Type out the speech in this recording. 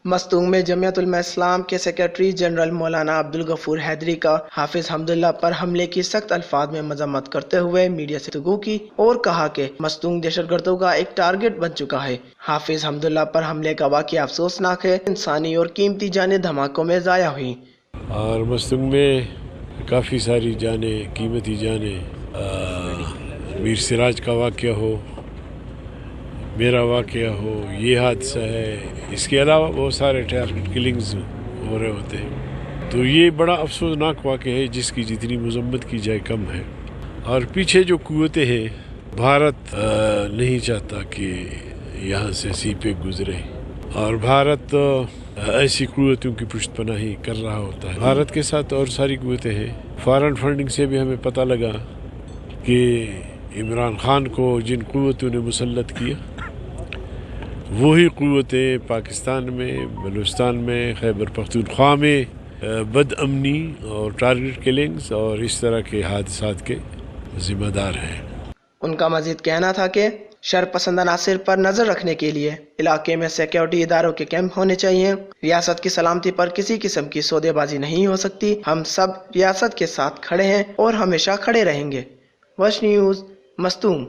مستونگ میں جمعیت علماء اسلام کے secretary general مولانا عبدالغفور حیدری کا حافظ حمداللہ پر حملے کی سخت الفاظ میں مذمت کرتے ہوئے میڈیا سے گفتگو کی اور کہا کہ مستونگ دہشت گردوں کا ایک ٹارگٹ بن چکا ہے۔ حافظ حمداللہ پر حملے کا واقعہ افسوسناک ہے، انسانی اور قیمتی جانیں دھماکوں میں ضائع ہوئیں اور مستونگ میں کافی ساری جانیں، قیمتی جانیں، میر سراج کا واقعہ ہو، میرا واقعہ ہو، یہ حادثہ ہے، اس کے علاوہ بہت سارے ٹارگٹ کلنگز ہو رہے ہوتے ہیں، تو یہ بڑا افسوسناک واقعہ ہے جس کی جتنی مذمت کی جائے کم ہے۔ اور پیچھے جو قوتیں ہیں، بھارت نہیں چاہتا کہ یہاں سے سی پہ گزرے، اور بھارت ایسی قوتوں کی پشت پناہی کر رہا ہوتا ہے۔ بھارت کے ساتھ اور ساری قوتیں ہیں۔ فارن فنڈنگ سے بھی ہمیں پتہ لگا کہ عمران خان کو جن قوتوں نے مسلط کیا، وہی قوتیں پاکستان میں، بلوچستان میں، خیبر پختونخوا میں بد امنی اور ٹارگٹ کلنگز اور اس طرح کے حادثات کے ذمہ دار ہیں۔ ان کا مزید کہنا تھا کہ شر پسند عناصر پر نظر رکھنے کے لیے علاقے میں سیکیورٹی اداروں کے کیمپ ہونے چاہیے۔ ریاست کی سلامتی پر کسی قسم کی سودے بازی نہیں ہو سکتی۔ ہم سب ریاست کے ساتھ کھڑے ہیں اور ہمیشہ کھڑے رہیں گے۔ وش نیوز، مستونگ۔